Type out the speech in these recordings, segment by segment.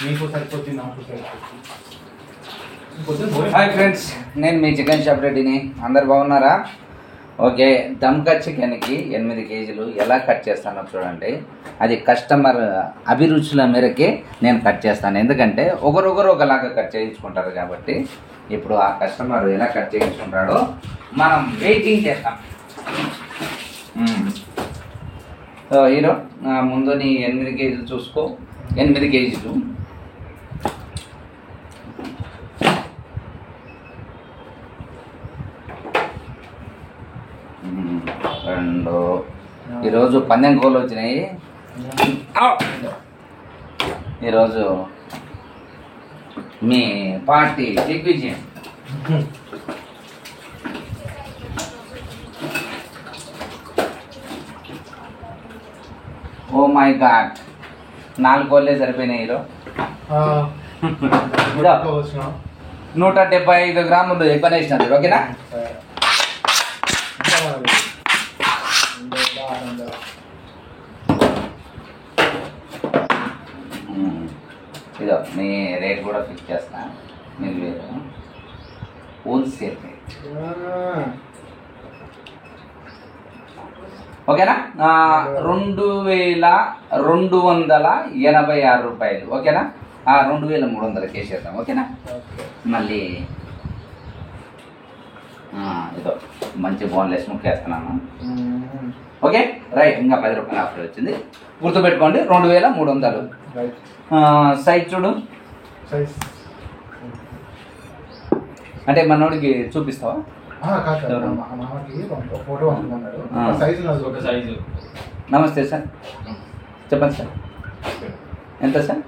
మీకు సరిపోతుంది, నాకు సరిపోతుంది. హాయ్ ఫ్రెండ్స్, నేను మీ చికెన్ షాప్ రెడ్డిని. అందరు బాగున్నారా? ఓకే, దమ్కా చికెన్కి 8 కేజీలు ఎలా కట్ చేస్తానో చూడండి. అది కస్టమర్ అభిరుచుల మేరకే నేను కట్ చేస్తాను. ఎందుకంటే ఒకరొకరు ఒకలాగా కట్ చేయించుకుంటారు కాబట్టి ఇప్పుడు ఆ కస్టమర్ ఎలా కట్ చేయించుకుంటాడో మనం వెయిటింగ్ చేస్తాం. సో హీరో ముందు నీ 8 కేజీలు చూసుకో. 8 కేజీలు రెండు. ఈరోజు పందెం కోళ్ళు వచ్చినాయి. ఈరోజు మీ పార్టీ దిగ్విజయం. ఓ మై గాడ్, 4 కోళ్ళే సరిపోయినాయి. ఈరోజు 175 గ్రాములు ఎక్కువనే ఇచ్చినారు. ఓకేనా? ఇదో మీ రేట్ కూడా ఫిక్స్ చేస్తా. మీరు వేరు హోల్సేల్ రేట్. ఓకేనా? 2286 రూపాయలు. ఓకేనా? 2300 కేసేద్దాం. ఓకేనా? మళ్ళీ ఇదో మంచి బోన్లెస్ ముక్కేస్తున్నాను. Okay right. ఇంకా 10 రూపాయలు ఆఫర్ వచ్చింది, గుర్తుపెట్టుకోండి. 2300. సైజ్ చూడు. అంటే మనోడికి చూపిస్తావా? నమస్తే సార్, చెప్పండి సార్. ఎంత సార్?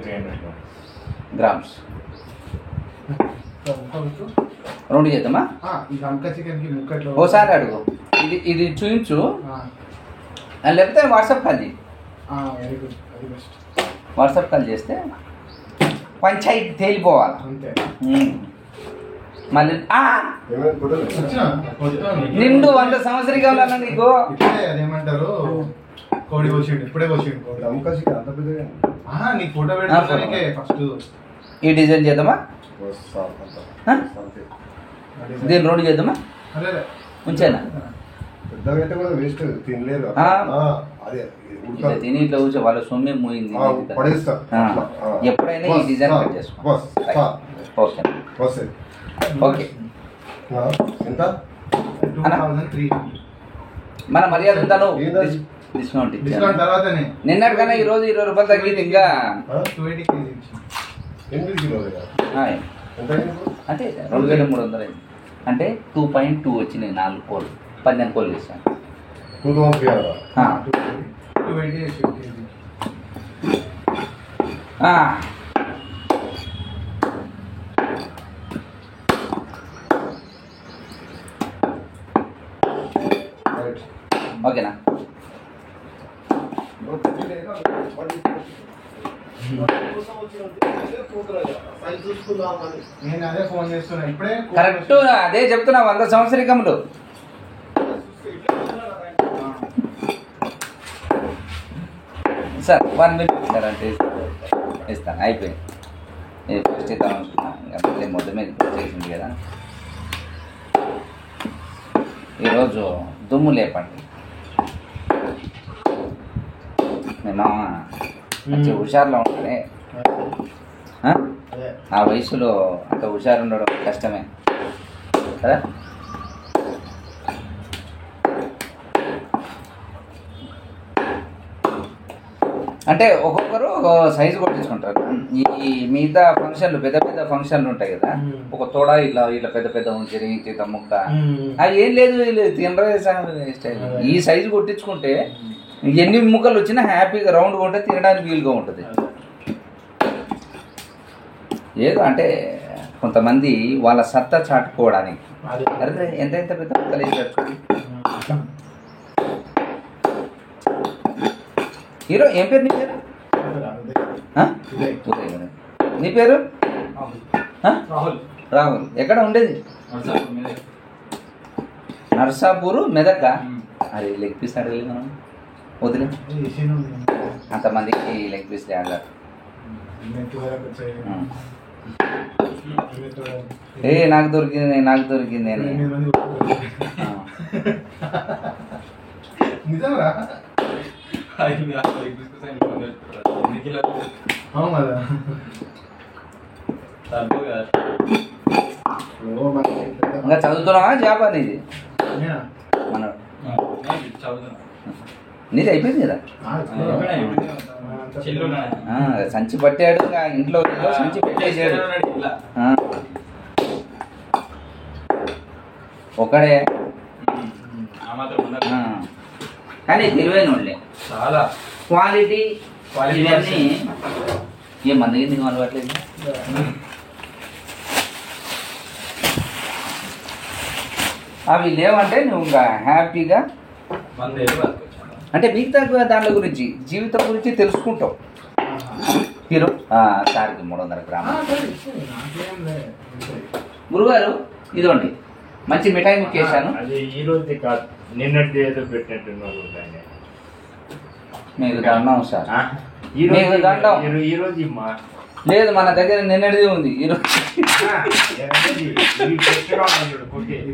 300 గ్రామ్స్. 2 చేద్దామా? ఓసారి అడుగు. ఇది చూపించు, లేకపోతే వాట్సాప్ కాల్ చేయి. వాట్సాప్ కాల్ చేస్తే పంచాయతీ తేలిపోవాలి. మళ్ళీ నిండు 100 సంవత్సరాలు నీకు అదేమంటారు, కోడి కోసిండు, ఇప్పుడే కోసిండు. నీకు ఫోటో పెట్టడానికి ఫస్ట్ ఈ డిజైన్ చేద్దామా? దీన్ని 2 చేద్దామా? ఉంచేనా? తిని ఇట్లా కూర్చో, వాళ్ళ సొమ్మే మూయింది. ఎప్పుడైనా ఈ డిజైన్ కట్ చేసుకో. Okay okay. మన మర్యాద ఉంటాను. డిస్కౌంట్ నిన్నటికన్నా ఈరోజు 20 రూపాయలు తగ్గింది. ఇంకా అంటే 2300 అంటే 2.2 వచ్చినాయి. 4 కోళ్ళు 12 కోళ్ళు ఇస్తాను. ఓకేనా? కరెక్ట్, అదే చెప్తున్నా. 100 సంవత్సరికములు. సార్ 1 మినిట్ సార్ అంటే ఇస్తాను. అయిపోయింది. ఫస్ట్ ఇద్దాం అనుకుంటున్నా, మొదటి మీద చేసింది కదా. ఈరోజు దుమ్ము లేపండి. మీ మామ మంచి హుషారులో ఉంటాడే. ఆ వయసులో అంత హుషారు ఉండడం కష్టమే కదా. అంటే ఒక్కొక్కరు సైజు కొట్టించుకుంటారు. ఈ మిగతా ఫంక్షన్లు పెద్ద పెద్ద ఫంక్షన్లు ఉంటాయి కదా, ఒక తోడ ఇలా ఇలా పెద్ద పెద్ద ఉంచి ఇంత ముక్క అది ఏం లేదు, తినరే స్టైల్. ఈ సైజు కొట్టించుకుంటే ఎన్ని ముక్కలు వచ్చినా హ్యాపీగా రౌండ్గా ఉంటే తినడానికి వీలుగా ఉంటుంది. ఏదో అంటే కొంతమంది వాళ్ళ సత్తా చాటుకోవడానికి అరే ఎంత ఎంత పెద్ద ముక్కలు వేసారు. హీరో ఏం పేరు నీ పేరు? నీ పేరు? రాహుల్. ఎక్కడ ఉండేది? నర్సాపూరు, మెదక్. అరే లెగ్ పీస్ అడగలేదు మనం. వదిలే ఏసీనే ఉంది. అంతమందికి లెగ్ పీస్ ఆడారు. నెట్ వరకు వచ్చాయి. నెట్ వరకు. నాకు దొరికింది అని. 8 మంది కొట్టుకోవాలి. నిజంరా? అవును కదా. ఇంకా చదువుతున్నావా జాబ్ అనేది నేనా? మన నీది అయిపోయింది కదా. సంచి పట్టాడు ఇంకా ఇంట్లో సంచి పెట్టేసాడు. ఒకడే కానీ తెలివైన వాళ్ళే చాలా క్వాలిటీ ఇవన్నీ ఏ మంది కింద అలవాట్లేదు. అవి లేవంటే నువ్వు ఇంకా హ్యాపీగా అంటే మిగతా దాని గురించి జీవితం గురించి తెలుసుకుంటావు. హీరో సార్కి 300 గ్రాములు. గురుగారు ఇదిగోండి మంచి మిఠాయి ముక్క వేసాను. అది ఈ రోజు కాదు, నిన్నటి ఏదో పెట్టినట్టున్నారు. మీకు దండం సార్. మీకు దండం. ఈ రోజు ఇమ్మా లేదు మన దగ్గర నిన్నటిది ఉంది ఈరోజు.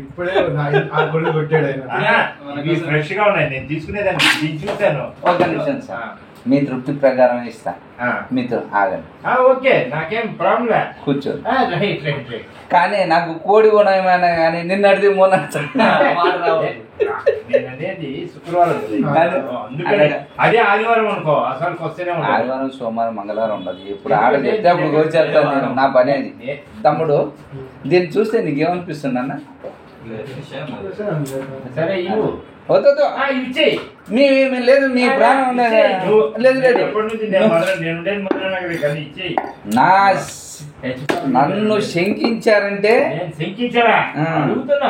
ఇప్పుడే ఆ గొడ్డు కొట్టాడు ఆయన. ఫ్రెష్ గా ఉన్నాయి, నేను తీసుకునేదాన్ని చూసాను. ఒక నిమిషం సార్, మీ తృప్తి ప్రకారం ఇస్తా. మీతో ఆగండి. ఓకే, నాకేం ప్రాబ్లం. కూర్చో. Right right right. కానీ నాకు కోడి కొనమైనా కానీ నిన్నటిది మొన్న అనేది శుక్రవారం, అందుకని అదే ఆదివారం అనుకో అసలు వస్తేనే ఉంటుంది. ఆదివారం సోమవారం మంగళవారం ఉండదు. ఇప్పుడు ఆడ చెప్తే అప్పుడు వచ్చేస్తాను నేను. నా పని అది. తమ్ముడు దీన్ని చూస్తే నీకేమనిపిస్తుంది అన్న? సరే ఇవ్వు. వద్దు ఇచ్చేయి. లేదు మీ ప్రాణం లేదు లేదు. ఎప్పటి నుంచి నేను ఇచ్చేయి. నన్ను శంకించారంటే శంకించారా అడుగుతున్నా.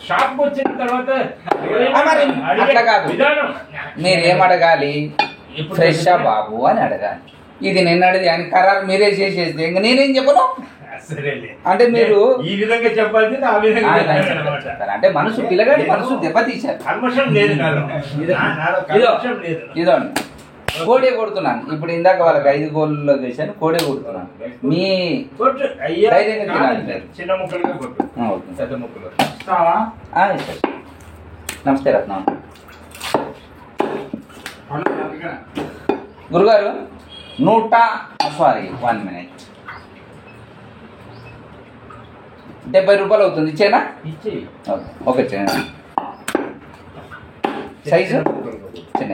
షాప్ వచ్చిన తర్వాత అట్లా కాదు, మీరేం అడగాలి? ఫ్రెష్ బాబు అని అడగాలి. ఇది నిన్నటిది అని ఖరారు మీరే చేసేస్తే ఇంకా నేనేం చెప్పను. అంటే మీరు ఈ విధంగా చెప్పాల్సింది ఆ విధంగా అంటే మనసు పిల్లగాడి మనసు దెబ్బతీశారు. ఇదో కోడే కొడుతున్నాను. ఇప్పుడు ఇందాక వాళ్ళకి 5 గోళ్ళు వేసాను, కోడే కొడుతున్నాను. మీ చిన్న ముక్కలుగా కొట్టు, పెద్ద ముక్కలు. నమస్తే రత్నం. గురుగారు 1 మినిట్ 70 రూపాయలు అవుతుంది. ఇచ్చేనా? ఓకే చేయండి. సైజు చిన్న.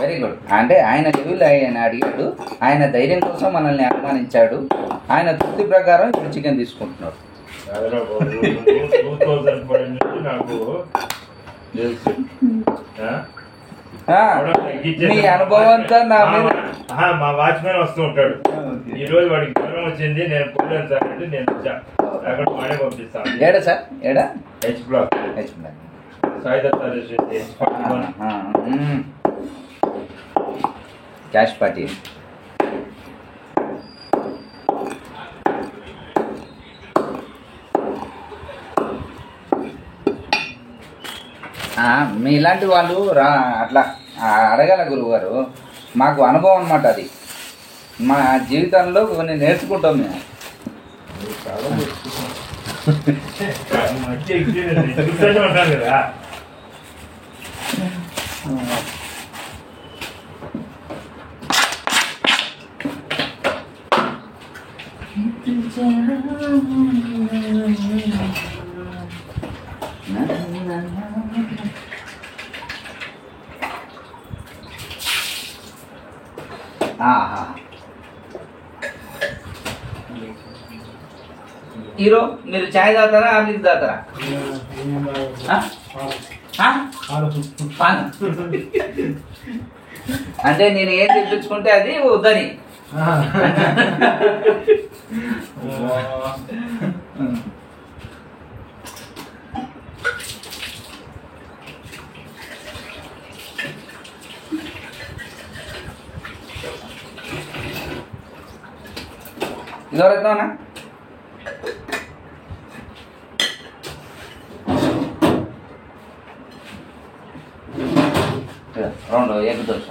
Very good. అంటే ఆయన లెవెల్ ఆయన అడిగాడు, ఆయన ధైర్యం కోసం మనల్ని అనుమానించాడు. ఆయన తృప్తి ప్రకారం ఇప్పుడు చికెన్ తీసుకుంటున్నాడు. మీ అనుభవంతో నా మీద మా వాచ్మెన్ వస్తూ ఉంటాడు. ఈ రోజు వాడికి జ్వరం వచ్చింది, నేను పోలేను సార్ అంటే నేను అక్కడ వాడే పంపిస్తాను. ఏడా సార్? ఏడా? H block Sai Datta cash party. మీ ఇలాంటి వాళ్ళు అట్లా అడగాల గురువుగారు. మాకు అనుభవం అన్నమాట అది. మా జీవితంలో కొన్ని నేర్చుకుంటాం మేము. కదా. హీరో మీరు చాయ్ తాగుతారా ఆవిరికి తాగుతారా? అంటే నేను ఏం తెప్పించుకుంటే అది వద్దని. ఇదో రత్నా రెండు ఎగ్ దోశ.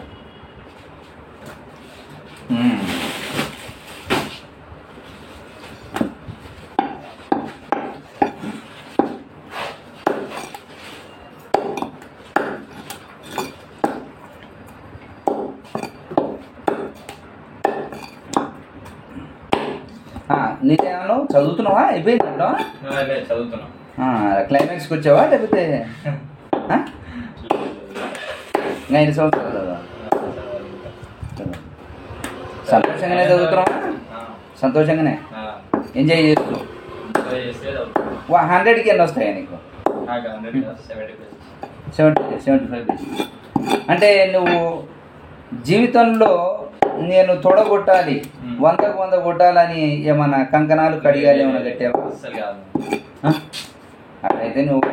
నీకేమన్నా చదువుతున్నావా? అయిపోయింది అంటా చదువుతున్నా. క్లైమాక్స్కి వచ్చావా లేకపోతే 5 సంవత్సరాలు సంతోషంగానే చదువుతున్నావా? సంతోషంగానే ఎంజాయ్ చేస్తూ 100కి ఎన్ని వస్తాయా నీకు? 75. అంటే నువ్వు జీవితంలో నేను తొడగొట్టాలి 100కు 100 కొట్టాలని ఏమన్నా కంకణాలు కడిగాలి ఏమన్నా కట్టావా? అట్లయితే నువ్వు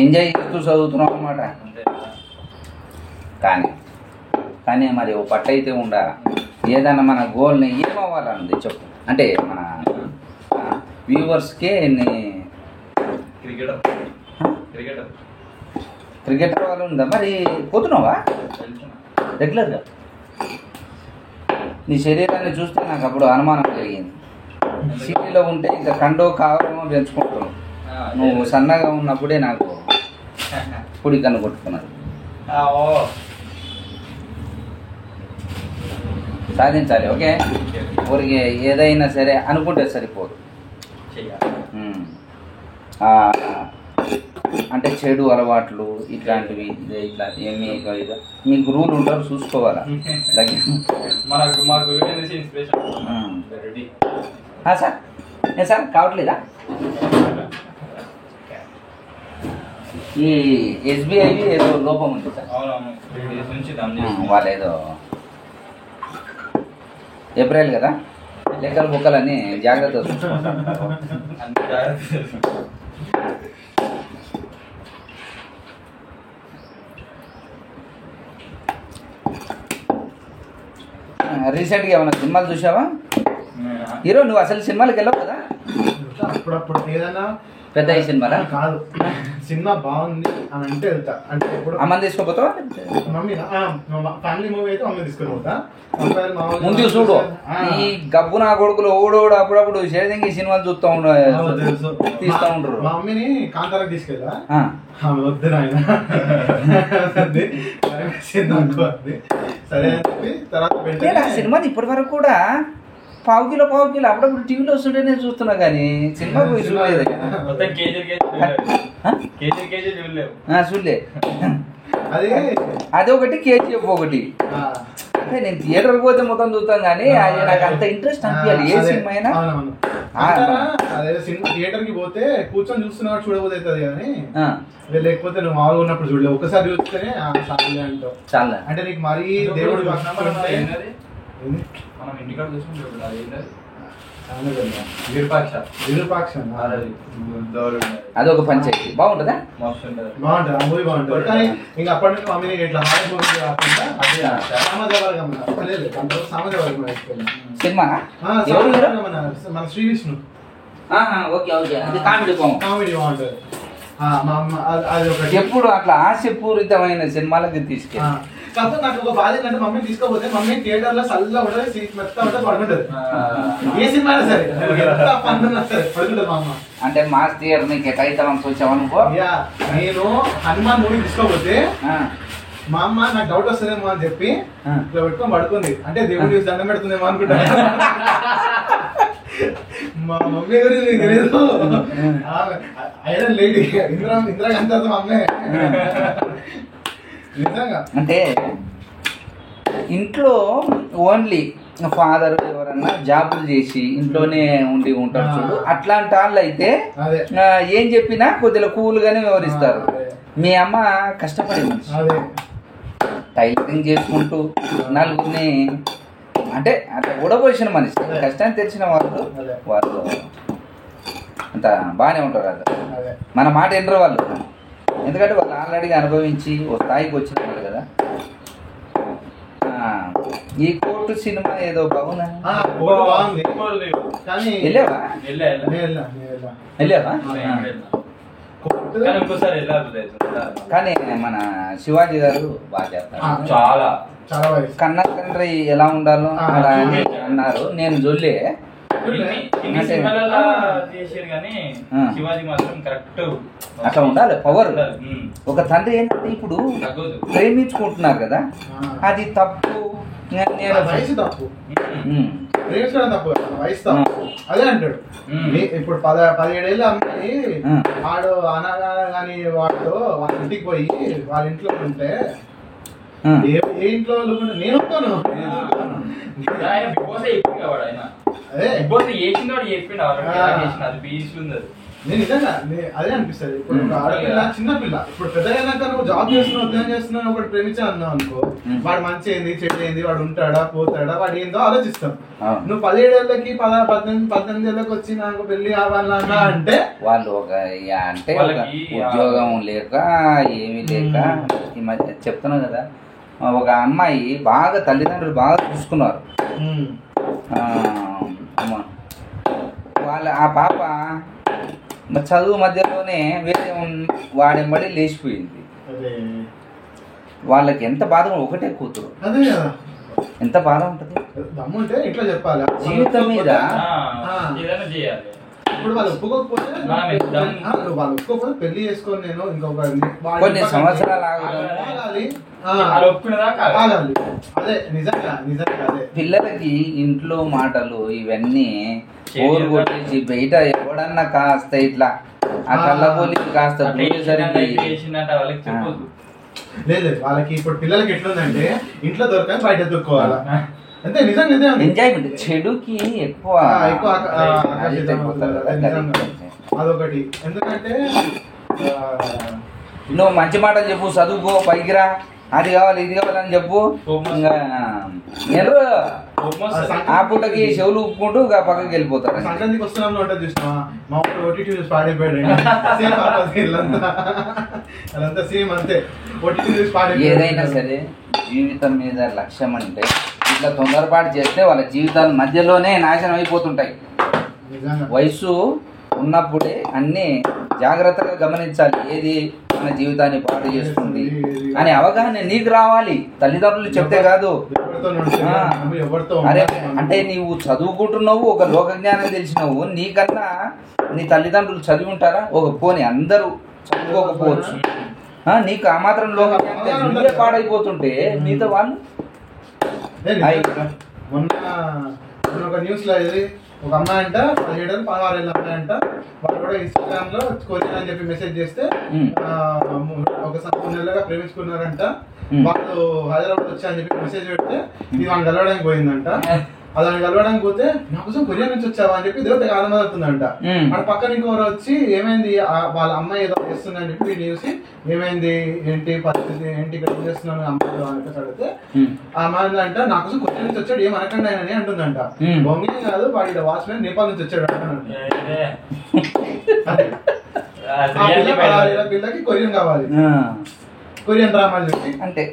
ఎంజాయ్ చేస్తూ చదువుతున్నావు అన్నమాట. కానీ మరి ఓ పట్టు అయితే ఉండా ఏదన్నా మన గోల్ని ఏమవ్వాలన్నది చెప్పు. అంటే మన వ్యూవర్స్కి క్రికెటర్ వాళ్ళు ఉందా? మరి పోతున్నావా రెగ్యులర్గా? నీ శరీరాన్ని చూస్తే నాకు అప్పుడు అనుమానం కలిగింది. సిటీలో ఉంటే ఇంకా కండో కావడమో పెంచుకుంటున్నావు. నువ్వు సన్నగా ఉన్నప్పుడే నాకు పొడి కన్ను కొట్టుకున్నది. సాధించాలి. ఓకే, ఊరికి ఏదైనా సరే అనుకుంటే సరిపోదు. అంటే చెడు అలవాట్లు ఇట్లాంటివి ఇట్లా ఏమి మీకు రూల్ ఉంటారు చూసుకోవాలా. సార్ సార్ కావట్లేదా? ఈ SBI ఏదో లోపం ఉంది సార్. వాళ్ళు ఏదో ఏప్రిల్ కదా, లెక్కలు బొక్కలన్నీ జాగ్రత్త. రీసెంట్గా ఏమైనా సినిమాలు చూసావా హీరో? నువ్వు అసలు సినిమాలకు వెళ్ళవు కదా? అప్పుడప్పుడు ఏదైనా పెద్ద సినిమాలా? కాదు, సినిమా బాగుంది అని అంటే వెళ్తా. అంటే ఇప్పుడు అమ్మని తీసుకోపోతావా? మమ్మీ ఫ్యామిలీ మూవీ అయితే మమ్మీ తీసుకొని పోతా. ముందు చూడు, ఈ గబ్బు నా కొడుకులు ఓడోడు అప్పుడప్పుడు షేరింగ్ సినిమాలు చూస్తూ తీస్తూ ఉంటారు. మా మమ్మీని కాంతారాకి తీసుకెళ్ళా, వద్దు నాయన సరే అని చెప్పి తర్వాత సినిమాని ఇప్పటి వరకు కూడా పావు కిలో అప్పుడప్పుడు టీవీలో వస్తుంటేనే చూస్తున్నా కానీ సినిమా పోయి చూడలేదు. చూడలే. అది ఒకటి, KGF ఒకటి. అంటే నేను థియేటర్కి పోతే మొత్తం చూస్తాను కానీ అది నాకు అంత ఇంట్రెస్ట్ అనిపించాలి. ఏ సినిమా అయినా థియేటర్ కి పోతే కూర్చొని చూస్తున్నా చూడబోదు అవుతుంది కానీ లేకపోతే నువ్వు మామూలుగా ఉన్నప్పుడు చూడలేవు. ఒకసారి చూస్తేనే అంటావు చాలా. అంటే నీకు మరీ దేవుడు మనం ఇంటికాడ చూసుకుంటే అదొక పంచాయతీ బాగుంటుందా? బాగుంటుంది, ఆ మూవీ బాగుంటుంది. కానీ ఇంకా అప్పటి నుంచి మమ్మీని ఇట్లా హారర్ మూవీ కాకుండా సినిమా మన శ్రీ విష్ణు కామెడీ బాగుంటుంది. అది ఒకటి. ఎప్పుడు అట్లా ఆశపూరితమైన సినిమాలకి తీసుకెళ్ళి కాకపోతే నాకు ఒక బాధ ఏంటంటే మమ్మీ తీసుకోపోతే మమ్మీ థియేటర్ లో చల్లగా ఉంటుంది, సీట్ మెత్త ఉంటుంది, పడుకుంటుంది. ఏ సినిమా అయినా సరే పడుకున్నా సరే పడుకుంటుంది మా అమ్మ. అంటే మాస్ థియేటర్ నీకు ఎక్కడైతే వచ్చావనుకో. నేను హనుమాన్ మూవీ తీసుకోపోతే మా అమ్మ నాకు డౌట్ వస్తుందేమో అని చెప్పి ఇట్లా పెట్టుకొని పడుకుంది. అంటే దేవుడి దండం పెడుతుందేమో అనుకుంటా. మా మమ్మీ గురించి నీకు తెలియదు, ఐరన్ లేడీ ఇందిరాగాంధీ మా అమ్మే. అంటే ఇంట్లో ఓన్లీ ఫాదర్ ఎవరన్నా జాబులు చేసి ఇంట్లోనే ఉండి ఉంటారు చూడు, అట్లాంటి వాళ్ళు అయితే ఏం చెప్పినా కొద్దిగా కూల్గానే వివరిస్తారు. మీ అమ్మ కష్టపడే మనిషి, టైలరింగ్ చేసుకుంటూ నలుగురిని అంటే అట్లా ఊడబోసిన మనిషి, కష్టాన్ని తెలిసిన వాళ్ళు అంత బాగానే ఉంటారు. అది మన మాట వినరు వాళ్ళు, ఎందుకంటే వాళ్ళు ఆల్రెడీగా అనుభవించి ఓ స్థాయికి వచ్చిన వాళ్ళు కదా. ఈ కోర్టు సినిమా ఏదో బాగుందా? వెళ్ళావా? వెళ్ళావా? కానీ మన శివాజీ గారు బాగా చేస్తారు. చాలా చాలా బాగా కన్న తండ్రి ఎలా ఉండాలో అలా అన్నారు. నేను జొల్లే శివాజీ మాత్రం కరెక్ట్ అట్లా ఉండాలి పవర్. ఒక తండ్రి ఏంటంటే ఇప్పుడు ప్రేమించుకుంటున్నారు కదా, అది తప్పు. నేను వయసు తప్పు, ప్రేమించడం తప్పు కదా, వయసు తప్పు. అదే అంటాడు. ఇప్పుడు 17 ఏళ్ళ అమ్మాయి వాడు అనగా కానీ వాడితో వాళ్ళ ఇంటికి పోయి వాళ్ళ ఇంట్లో ఉంటే ఏ ఇంట్లో నేను వస్తాను. నేను నిజంగా అదే అనిపిస్తుంది. ఇప్పుడు ఒక ఆడపిల్ల చిన్న పిల్ల ఇప్పుడు పెద్దగా నువ్వు జాబ్ చేస్తున్నావు, ఉద్యోగం చేస్తున్నావు, ఒకటి ప్రేమించా అన్నావు అనుకో, వాడు మంచి ఏంది చెడు ఏంది, వాడు ఉంటాడా పోతాడా, వాడు ఏందో ఆలోచిస్తాం. నువ్వు 17 ఏళ్ళకి 18 ఏళ్ళకి వచ్చి నాకు పెళ్లి కావాలన్నా అంటే వాళ్ళు ఒక అంటే ఉద్యోగం లేక ఏమీ లేక ఈ మధ్య చెప్తున్నావు కదా, ఒక అమ్మాయి బాగా తల్లిదండ్రులు బాగా చూసుకున్నారు. వాళ్ళ ఆ పాప చదువు మధ్యలోనే వేరే వాడెంబడి లేచిపోయింది. వాళ్ళకి ఎంత బాధ, ఒకటే కూతురు, అదే కదా ఎంత బాధ ఉంటది. దమ్ముంటే ఇట్లా చెప్పాలి జీవితం మీద. ఇప్పుడు వాళ్ళు ఒప్పుకోకపోతే వాళ్ళు ఒప్పుకోకపోతే పెళ్లి చేసుకొని నేను ఇంకొక కొన్ని సంవత్సరాలు ఆగాలి. అదే నిజంగా నిజంగా అదే పిల్లలకి ఇంట్లో మాటలు ఇవన్నీ బోరు కొట్టేసి బయట ఎవడన్నా కాస్త ఇట్లా ఆ కళ్ళబోలి కాస్త లేదు. వాళ్ళకి ఇప్పుడు పిల్లలకి ఎట్లుందంటే ఇంట్లో దొరకని బయట దొరుకోవాలా అంతే. నిజంగా ఎంజాయ్మెంట్ చెడుకి ఎక్కువ అదొకటి. ఎందుకంటే నువ్వు మంచి మాటలు చెప్పు, చదువుకో, పైకి రా, అది కావాలి ఇది కావాలని చెప్పు. నేను ఆ పూటకి చెవులు ఉప్పుకుంటూ పక్కకి వెళ్ళిపోతారు. సంక్రాంతికి వస్తున్నాం ఉంటుంది చూసినావా, మా ఊరు ఓటీటీ చూసి పాడైపోయాడు. అదంతా సేమ్ అంతే, ఓటీటీ చూసి పాడైపోయాడు. ఏదైనా సరే జీవితం మీద లక్ష్యం అంటే ఇట్లా తొందరపాటు చేస్తే వాళ్ళ జీవితాల మధ్యలోనే నాశనం అయిపోతుంటాయి. వయసు ఉన్నప్పుడే అన్ని జాగ్రత్తగా గమనించాలి, ఏది మన జీవితాన్ని పాడు చేస్తుంది అని అవగాహన నీకు రావాలి. తల్లిదండ్రులు చెప్తే కాదు. అరే అంటే నీవు చదువుకుంటున్నావు, ఒక లోక జ్ఞానం తెలిసినావు, నీకన్నా నీ తల్లిదండ్రులు చదివి ఉంటారా? ఒక పోనీ అందరూ చదువుకోకపోవచ్చు, నీకు ఆ మాత్రం లోక జ్ఞానం నువ్వే పాడైపోతుంటే మిగతా వాళ్ళు. మొన్న ఒక న్యూస్ లో ఇది ఒక అమ్మాయి అంట 17 ఏళ్ళు 16 ఏళ్ళ అమ్మాయి అంట, వాళ్ళు కూడా ఇన్స్టాగ్రామ్ లో కొరియన్ అని చెప్పి మెసేజ్ చేస్తే ఒక 3 నెలలుగా ప్రేమించుకున్నారంట. వాళ్ళు హైదరాబాద్ వచ్చా అని చెప్పి మెసేజ్ పెడితే ఇది వాళ్ళని కలవడానికి పోయిందంట. అదని కలవడానికి పోతే నా కోసం కొరియా నుంచి వచ్చావా అని చెప్పి దేవత ఆనందపడుతుందంట. అక్కడ పక్కన ఇంకోరు వచ్చి ఏమైంది వాళ్ళ అమ్మాయి ఏదో చేస్తుందని చెప్పి వీళ్ళు చూసి ఏమైంది ఏంటి పరిస్థితి ఏంటి ఇక్కడ ఏం చేస్తున్నాను అమ్మాయి అని అడిగితే ఆ అమ్మాయి అంట నా కోసం కొరియా నుంచి వచ్చాడు ఏం అనకండి ఆయన అంటుందంట. బొంగే కాదు వాడి వాచ్మెన్ నేపాల్ నుంచి వచ్చాడు పిల్లకి కొరియన్ కావాలి, కొరియన్ డ్రామాలు చెప్పి అంటే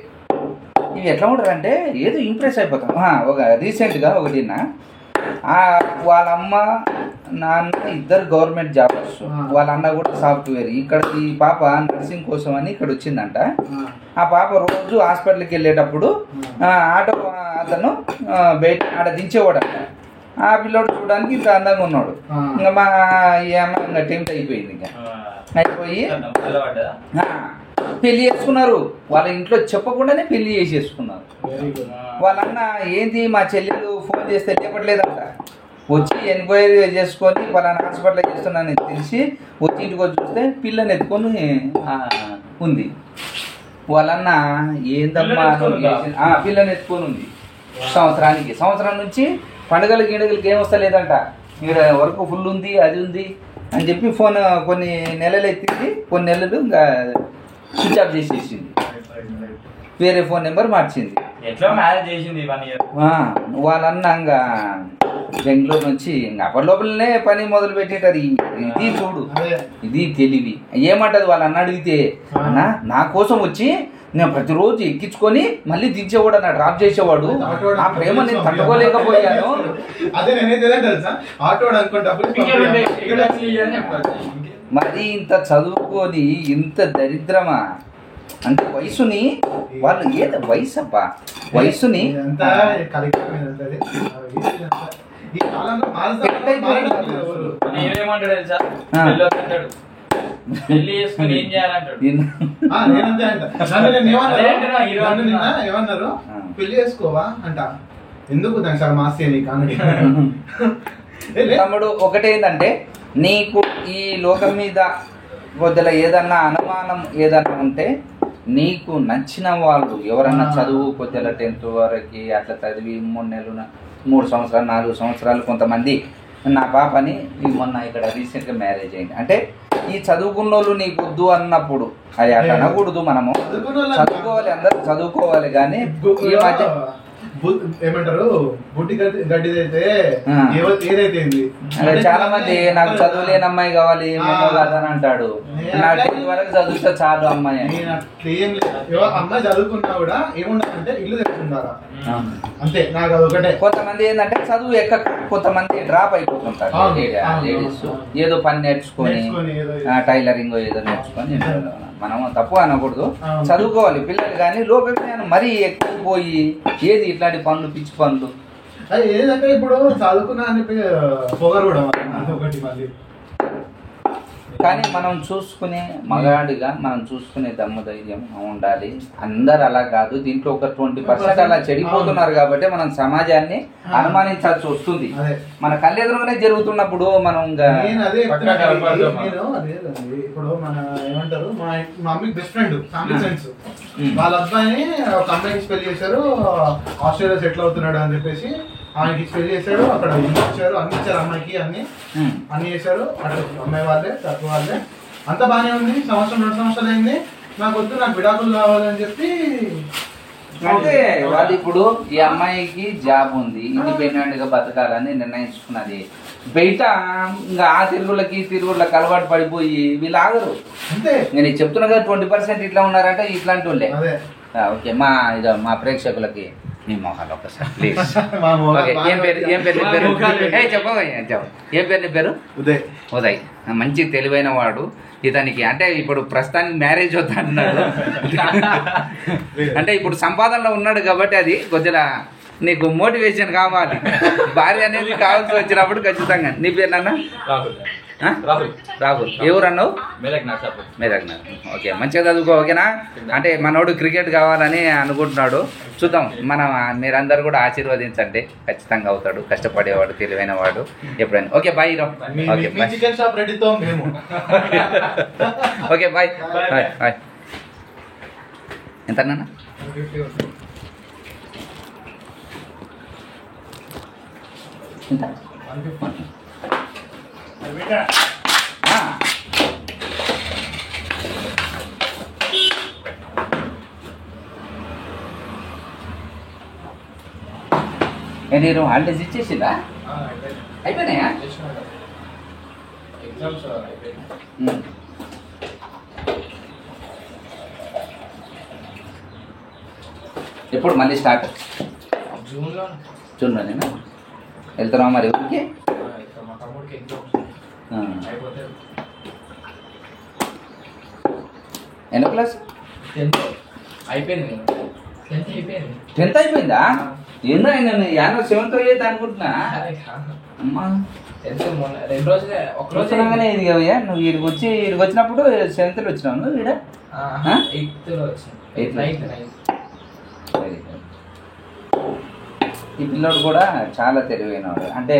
ఇవి ఎట్లా ఉంటారంటే ఏదో ఇంప్రెస్ అయిపోతాం. ఒక రీసెంట్గా ఒకటిన్నా వాళ్ళ అమ్మ నాన్న ఇద్దరు గవర్నమెంట్ జాబర్స్, వాళ్ళ అన్న కూడా సాఫ్ట్వేర్. ఇక్కడ ఈ పాప నర్సింగ్ కోసం అని ఇక్కడ వచ్చిందంట. ఆ పాప రోజు హాస్పిటల్కి వెళ్ళేటప్పుడు ఆటో అతను బయట ఆడ దించేవాడంట. ఆ పిల్లోడు చూడడానికి ఇంత అందంగా ఉన్నాడు. ఇంకా మా ఈ అమ్మ ఇంకా టెంప్ట్ అయిపోయింది. ఇంకా అయిపోయి పెళ్లి చేసుకున్నారు. వాళ్ళ ఇంట్లో చెప్పకుండానే పెళ్లి చేసేసుకున్నారు. వాళ్ళన్న ఏంటి మా చెల్లెలు ఫోన్ చేస్తే లేపట్లేదంట. వచ్చి ఎంక్వైరీ చేసుకొని వాళ్ళని హాస్పిటల్ చేస్తున్నానని తెలిసి వచ్చి ఇంటికి వచ్చి చూస్తే పిల్లని ఎత్తుకొని ఉంది. వాళ్ళన్న ఏందమ్మా పిల్లని ఎత్తుకొని ఉంది. సంవత్సరం నుంచి పండుగలకి గిడుగలకి ఏం వస్తలేదంట. ఇక్కడ వరకు ఫుల్ ఉంది అది ఉంది అని చెప్పి ఫోన్ కొన్ని నెలలు ఎత్తింది. కొన్ని నెలలు ఇంకా స్విచ్ ఆఫ్ చేసేసింది, వేరే ఫోన్ నెంబర్ మార్చింది. ఎట్లా మ్యారేజ్ చేసింది 1 year. వాళ్ళన్న ఇంకా బెంగళూరు నుంచి ఇంకా అప్పటి లోపలనే పని మొదలు పెట్టేటారు. ఇది చూడు, ఇది తెలివి. ఏమంటది వాళ్ళ అన్న అడిగితే, అన్న నా కోసం వచ్చి నేను ప్రతిరోజు ఎక్కించుకొని మళ్ళీ దించేవాడు, అన్న డ్రాప్ చేసేవాడు. ఆ ప్రేమ నేను తట్టుకోలేకపోయాను. అదే నేనైతే తెలుసా ఆటో అనుకుంటా మరి ఇంత చదువుకొని ఇంత దరిద్రమా అంటే వయసుని వాళ్ళు ఏదో వయసు అబ్బా వయసుని అంతా కలికాలం ఇదంతా. ఈ కాలంలో మారడం ఎవరు? ఏమంటాడు తెలుసా? పెళ్ళి వద్దంటాడు. పెళ్లి చేసుకుని ఏం చేయాలంటాడు. నేనంతే అంట. నన్ను అదేంటరా హీరో నన్ను నిన్న ఏమన్నారు, పెళ్లి చేసుకోవా అంట. ఎందుకు దానికి సార్ మాస్తి అని కామెడీ. తమ్ముడు ఒకటేంటంటే నీకు ఈ లోకం మీద కొద్దిగా ఏదన్నా అనుమానం ఏదన్నా ఉంటే నీకు నచ్చిన వాళ్ళు ఎవరన్నా చదువు కొద్దిగా 10th వరకు అట్లా చదివి 3 నెలలు 3 సంవత్సరాలు 4 సంవత్సరాలు కొంతమంది నా పాపని మొన్న ఇక్కడ రీసెంట్గా మ్యారేజ్ అయింది అంటే ఈ చదువుకున్న వాళ్ళు నీకు వద్దు అన్నప్పుడు అది అట్లా అనకూడదు. మనము చదువుకోవాలి, అందరూ చదువుకోవాలి. కానీ ఈ మధ్య ఏమంటారు బుట్టి గడ్డిదైతే ఏదైతే చాలా మంది నాకు చదువులేని అమ్మాయి కావాలి అని అంటాడు. నాకు 10th వరకు చదివితే చాలు అమ్మాయి. అమ్మాయి చదువుకున్నా కూడా ఏముండాలంటే ఇల్లు తెచ్చుకుంటారా అంతే. నాకు అది ఒకటే. కొంతమంది ఏంటంటే చదువు ఎక్కక కొంతమంది డ్రాప్ అయిపోతుంటారు. లేడీస్ ఏదో పని నేర్చుకొని టైలరింగ్ ఏదో నేర్చుకొని మనము తప్పు అనకూడదు, చదువుకోవాలి పిల్లలు. కానీ లోక జ్ఞానం మరీ ఎక్కువ పోయి ఏది ఇట్లాంటి పనులు పిచ్చి పనులు ఏదంటే ఇప్పుడు చదువుకున్నా అని పొగరు కూడా ఒకటి మళ్ళీ. కానీ మనం చూసుకునే మగాడిగా మనం చూసుకునే దమ్ము ధైర్యం ఉండాలి. అందరు అలా కాదు, దీంట్లో ఒక 20% అలా చెడిపోతున్నారు కాబట్టి మనం సమాజాన్ని అనుమానించాల్సి వస్తుంది. మన కళ్ళెదురుగానే జరుగుతున్నప్పుడు మనం ఇప్పుడు మన ఏమంటారు మా మమ్మీకి బెస్ట్ ఫ్రెండ్ ఫ్యామిలీ ఫ్రెండ్స్ వాళ్ళ అబ్బాయిని ఒక అమ్మాయికి పెళ్లి చేశారు. ఆస్ట్రేలియా సెటిల్ అవుతున్నాడు అని చెప్పేసి ఆయనకి పెళ్లి చేశాడు. అక్కడ ఇల్లు ఇచ్చారు, అన్ని ఇచ్చారు అమ్మాయికి, అన్ని చేశారు. అక్కడ అమ్మాయి వాళ్ళే తక్కువ వాళ్ళే అంతా బాగానే ఉంది. 1-2 సంవత్సరాలు అయింది. నాకు వద్దు, నాకు విడాకులు కావాలని చెప్పి అంటే వాళ్ళు ఇప్పుడు ఈ అమ్మాయికి జాబ్ ఉంది, ఇండిపెండెంట్ గా బతకాలని నిర్ణయించుకున్నది. బయట ఇంకా ఆ తిరుగుళ్ళకి అలవాటు పడిపోయి వీళ్ళు ఆగరు. అంతే నేను చెప్తున్నా కదా 20% ఇట్లా ఉన్నారంటే ఇట్లాంటి వాళ్ళే. ఓకే మా ప్రేక్షకులకి మీ మొహాలు ఒకసారి ప్లీజ్. ఏం పేరు పేరు? ఉదయ్. మంచి తెలివైన వాడు. ఇతనికి అంటే ఇప్పుడు ప్రస్తుతానికి మ్యారేజ్ అవుతా అన్నాడు. అంటే ఇప్పుడు సంపాదనలో ఉన్నాడు కాబట్టి అది కొద్దిగా నీకు మోటివేషన్ కావాలి. భార్య అనేది కావాల్సి వచ్చినప్పుడు ఖచ్చితంగా. నీ పేరు నాన్న? రాహుల్. ఎవరు అన్నావు? మెదక్. ఓకే, మంచిగా చదువుకో ఓకేనా. అంటే మనోడు క్రికెట్ కావాలని అనుకుంటున్నాడు. చూద్దాం, మీరందరూ కూడా ఆశీర్వదించండి. ఖచ్చితంగా అవుతాడు, కష్టపడేవాడు, తెలివైన వాడు ఎప్పుడైనా. Okay bye. Okay okay bye. ఎంత నాన్న? ఎంత? నేను హాలిడేస్ ఇచ్చేసిందా? అయిపోయినాయా? ఎప్పుడు మళ్ళీ స్టార్ట్? జూన్లోనేనా? వెళ్తున్నావా మరి ఊరికి? ఎన్నో క్లాస్? 10th అయిపోయిందా? ఏందో నేను 7th 8th అనుకుంటున్నా. అమ్మా వస్తున్నాగానే ఇది కదయ్యా. నువ్వు వీడికి వచ్చినప్పుడు 7th వచ్చినావు నువ్వు ఈడ? ఈ పిల్లోడు కూడా చాలా తెలివైనవాడు. అంటే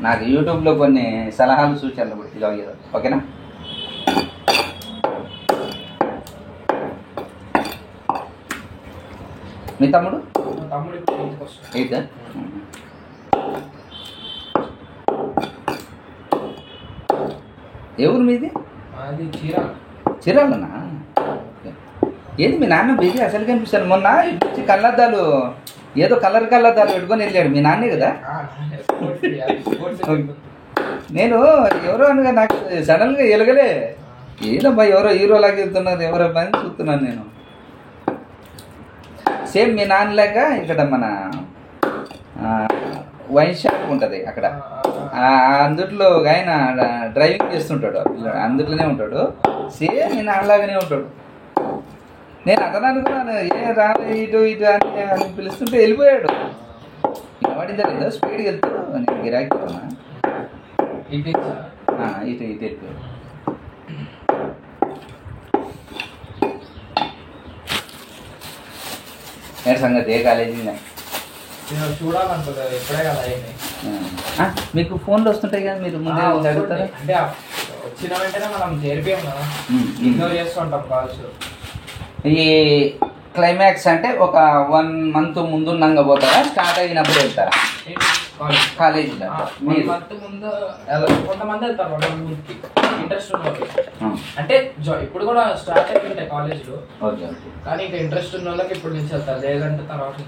నాకు యూట్యూబ్లో కొన్ని సలహాలు సూచనలు కూడా ఓకేనా. మీ తమ్ముడు 8th? ఎవరు మీది? చీరాలనా? ఏది మీ నాన్న బిజీ అసలు కనిపిస్తాను. మొన్న ఇటు కళ్ళద్దాలు ఏదో కలర్దాలు పెట్టుకొని వెళ్ళాడు. మీ నాన్నే కదా? నేను ఎవరో అనగా నాకు సడన్గా ఎలగలే. ఏదబ్బా ఎవరో హీరోలాగా వెళ్తున్నారు, ఎవరబ్బా అని చూస్తున్నాను నేను. సేమ్ మీ నాన్నలాగా ఇక్కడ మన వైన్ షాప్ ఉంటుంది అక్కడ అందుట్లో ఒక ఆయన డ్రైవింగ్ చేస్తుంటాడు, ఆ పిల్లడు అందులోనే ఉంటాడు, సేమ్ నేను అలాగనే ఉంటాడు. నేను అతను అనుకున్నాను ఏ రాలే ఇటు ఇటు అని పిలుస్తుంటే వెళ్ళిపోయాడు. వాడిందా లేదా స్పీడ్కి వెళ్తాడు, నేను గిరాకీ ఉన్నా ఇటు ఇటు ఇటు వెళ్ళిపోయాడు. నేను సంగతి ఏ కాలేజీ నేను చూడాలనుకుంటా ఇప్పుడే కదా అయింది. మీకు ఫోన్లు వస్తుంటాయి కదా, మీరు ముందే అడుగుతారా? అంటే వచ్చిన వెంటనే మనం చేరిపోయాం కదా, ఇగ్నోర్ చేస్తూ ఉంటాం కాల్స్. ఈ క్లైమాక్స్ అంటే ఒక 1 month ముందు ఉన్నాక పోతారా, స్టార్ట్ అయినప్పుడు వెళ్తారా కాలేజీలో? మీరు మంత్ ముందు కొంతమంది వెళ్తారు 1 month ఇంట్రెస్ట్ ఉన్నోళ్ళు. అంటే ఇప్పుడు కూడా స్టార్ట్ అయిపోయింటాయి కాలేజ్లో, కానీ ఇంకా ఇంట్రెస్ట్ ఉన్న వాళ్ళకి ఇప్పుడు నుంచి వెళ్తారు, లేదంటే తర్వాత.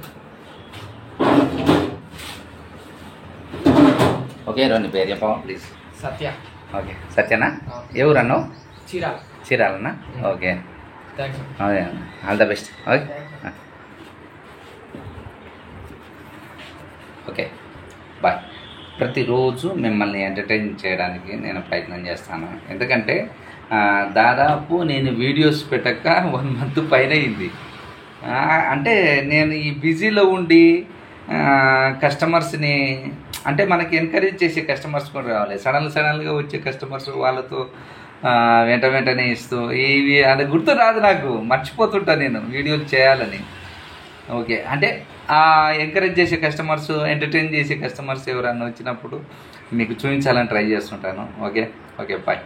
ఓకే రండి, పేరు చెప్పవా ప్లీజ్? సత్య. ఓకే సత్యనా? ఎవరన్నా? చీరాల. చీరాలన్నా? Okay thanks. అదే all the best. Okay okay bye. ప్రతిరోజు మిమ్మల్ని ఎంటర్టైన్ చేయడానికి నేను ప్రయత్నం చేస్తాను, ఎందుకంటే దాదాపు నేను వీడియోస్ పెట్టక 1 month పైన అయింది. అంటే నేను ఈ బిజీలో ఉండి కస్టమర్స్ని, అంటే మనకి ఎంకరేజ్ చేసే కస్టమర్స్ కూడా రావాలి, సడన్గా వచ్చే కస్టమర్స్ వాళ్ళతో వెంటనే ఇస్తూ ఇవి అది గుర్తు రాదు, నాకు మర్చిపోతుంటా నేను వీడియోలు చేయాలని. ఓకే అంటే ఎంకరేజ్ చేసే కస్టమర్స్, ఎంటర్టైన్ చేసే కస్టమర్స్ ఎవరన్నా వచ్చినప్పుడు మీకు చూపించాలని ట్రై చేస్తుంటాను. Okay okay bye.